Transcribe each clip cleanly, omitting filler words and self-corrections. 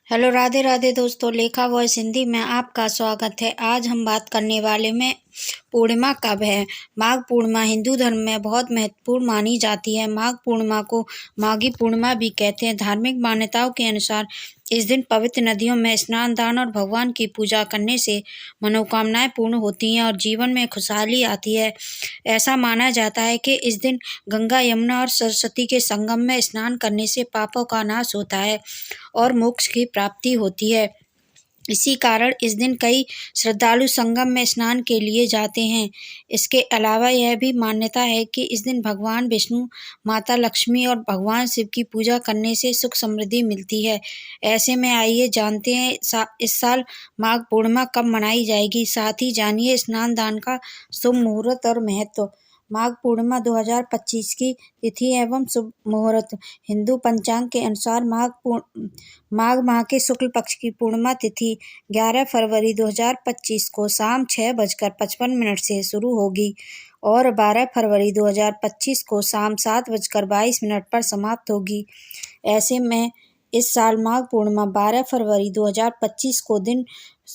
Hello, Radhe Radhe दोस्तों। लेखा voice Hindi में आपका स्वागत है। आज हम बात करने वाले में पूर्णिमा कब है। माघ पूर्णिमा हिंदू धर्म में बहुत महत्वपूर्ण मानी जाती है। माघ पूर्णिमा को माघी पूर्णिमा भी कहते हैं। धार्मिक मान्यताओं के अनुसार इस दिन पवित्र नदियों में स्नान, दान और भगवान की पूजा करने से मनोकामनाएं पूर्ण होती हैं और जीवन में खुशहाली आती है। ऐसा माना जाता है कि इस दिन गंगा, यमुना और सरस्वती के संगम में स्नान करने से पापों का नाश होता है और मोक्ष की प्राप्ति होती है। इसी कारण इस दिन कई श्रद्धालु संगम में स्नान के लिए जाते हैं। इसके अलावा यह भी मान्यता है कि इस दिन भगवान विष्णु, माता लक्ष्मी और भगवान शिव की पूजा करने से सुख समृद्धि मिलती है। ऐसे में आइए जानते हैं इस साल माघ पूर्णिमा कब मनाई जाएगी। साथ ही जानिए स्नान दान का शुभ मुहूर्त और महत्व। माघ पूर्णिमा 2025 की तिथि एवं शुभ मुहूर्त। हिंदू पंचांग के अनुसार माघ माह के शुक्ल पक्ष की पूर्णिमा तिथि 11 फरवरी 2025 को शाम 6:55 से शुरू होगी और 12 फरवरी 2025 को शाम 7:22 पर समाप्त होगी। ऐसे में इस साल माघ पूर्णिमा 12 फरवरी 2025 को दिन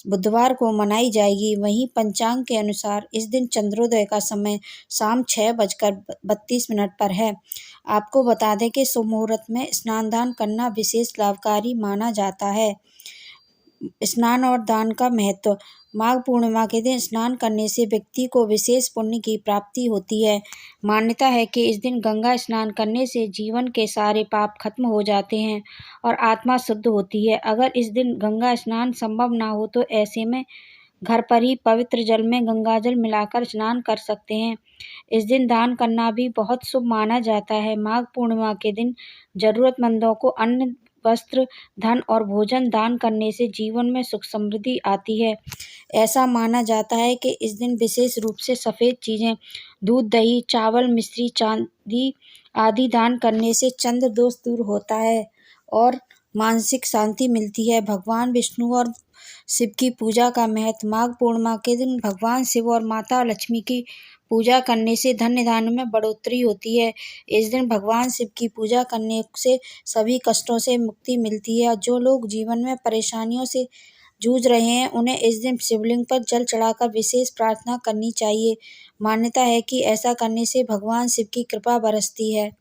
बुधवार को मनाई जाएगी। वहीं पंचांग के अनुसार इस दिन चंद्रोदय का समय शाम 6:32 पर है। आपको बता दें कि शुभ मुहूर्त में स्नान दान करना विशेष लाभकारी माना जाता है। स्नान और दान का महत्व। माघ पूर्णिमा के दिन स्नान करने से व्यक्ति को विशेष पुण्य की प्राप्ति होती है। मान्यता है कि इस दिन गंगा स्नान करने से जीवन के सारे पाप खत्म हो जाते हैं और आत्मा शुद्ध होती है। अगर इस दिन गंगा स्नान संभव ना हो तो ऐसे में घर पर ही पवित्र जल में गंगाजल मिलाकर स्नान कर सकते हैं। इस दिन दान करना भी बहुत शुभ माना जाता है। माघ पूर्णिमा के दिन जरूरतमंदों को अन्न, वस्त्र, धन और भोजन दान करने से जीवन में सुख समृद्धि आती है। ऐसा माना जाता है कि इस दिन विशेष रूप से सफ़ेद चीज़ें, दूध, दही, चावल, मिश्री, चांदी आदि दान करने से चंद्र दोष दूर होता है और मानसिक शांति मिलती है। भगवान विष्णु और शिव की पूजा का महत्व। माघ पूर्णिमा के दिन भगवान शिव और माता लक्ष्मी की पूजा करने से धन धान्य में बढ़ोतरी होती है। इस दिन भगवान शिव की पूजा करने से सभी कष्टों से मुक्ति मिलती है और जो लोग जीवन में परेशानियों से जूझ रहे हैं उन्हें इस दिन शिवलिंग पर जल चढ़ाकर विशेष प्रार्थना करनी चाहिए। मान्यता है कि ऐसा करने से भगवान शिव की कृपा बरसती है।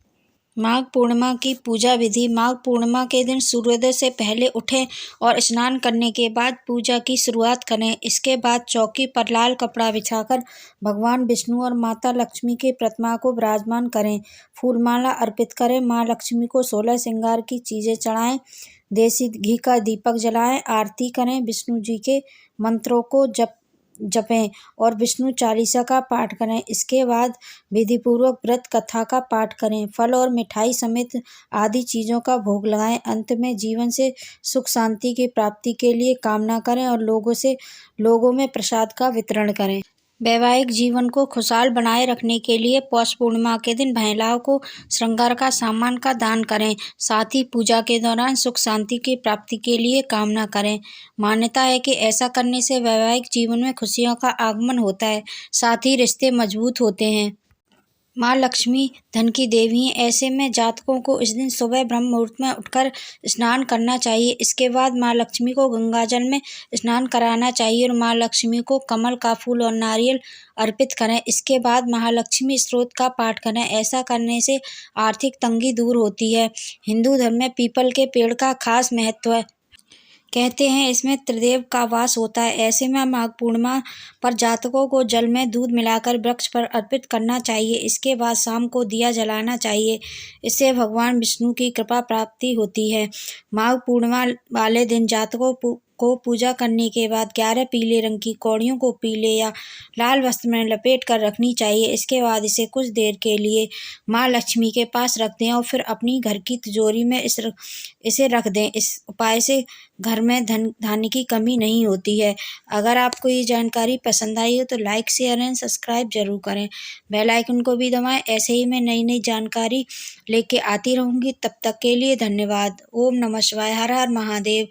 माघ पूर्णिमा की पूजा विधि। माघ पूर्णिमा के दिन सूर्योदय से पहले उठें और स्नान करने के बाद पूजा की शुरुआत करें। इसके बाद चौकी पर लाल कपड़ा बिछाकर भगवान विष्णु और माता लक्ष्मी की प्रतिमा को विराजमान करें। फूलमाला अर्पित करें। माँ लक्ष्मी को 16 श्रृंगार की चीज़ें चढ़ाएं। देसी घी का दीपक जलाएं। आरती करें। विष्णु जी के मंत्रों को जपें और विष्णु चालीसा का पाठ करें। इसके बाद विधिपूर्वक व्रत कथा का पाठ करें। फल और मिठाई समेत आदि चीज़ों का भोग लगाएं। अंत में जीवन से सुख शांति की प्राप्ति के लिए कामना करें और लोगों में प्रसाद का वितरण करें। वैवाहिक जीवन को खुशहाल बनाए रखने के लिए पौष पूर्णिमा के दिन महिलाओं को श्रृंगार का सामान का दान करें। साथ ही पूजा के दौरान सुख शांति की प्राप्ति के लिए कामना करें। मान्यता है कि ऐसा करने से वैवाहिक जीवन में खुशियों का आगमन होता है, साथ ही रिश्ते मजबूत होते हैं। माँ लक्ष्मी धन की देवी हैं। ऐसे में जातकों को इस दिन सुबह ब्रह्म मुहूर्त में उठकर स्नान करना चाहिए। इसके बाद माँ लक्ष्मी को गंगाजल में स्नान कराना चाहिए और माँ लक्ष्मी को कमल का फूल और नारियल अर्पित करें। इसके बाद महालक्ष्मी स्तोत्र का पाठ करें। ऐसा करने से आर्थिक तंगी दूर होती है। हिंदू धर्म में पीपल के पेड़ का खास महत्व है। कहते हैं इसमें त्रिदेव का वास होता है। ऐसे में माघ पूर्णिमा पर जातकों को जल में दूध मिलाकर वृक्ष पर अर्पित करना चाहिए। इसके बाद शाम को दिया जलाना चाहिए। इससे भगवान विष्णु की कृपा प्राप्ति होती है। माघ पूर्णिमा वाले दिन जातकों को पूजा करने के बाद 11 पीले रंग की कौड़ियों को पीले या लाल वस्त्र में लपेट कर रखनी चाहिए। इसके बाद इसे कुछ देर के लिए माँ लक्ष्मी के पास रख दें और फिर अपनी घर की तिजोरी में इसे रख दें। इस उपाय से घर में धान्य की कमी नहीं होती है। अगर आपको ये जानकारी पसंद आई हो तो लाइक, शेयर एंड सब्सक्राइब जरूर करें। बेल आइकन को भी दबाएं। ऐसे ही मैं नई नई जानकारी लेके आती रहूँगी। तब तक के लिए धन्यवाद। ओम नमः शिवाय। हर हर महादेव।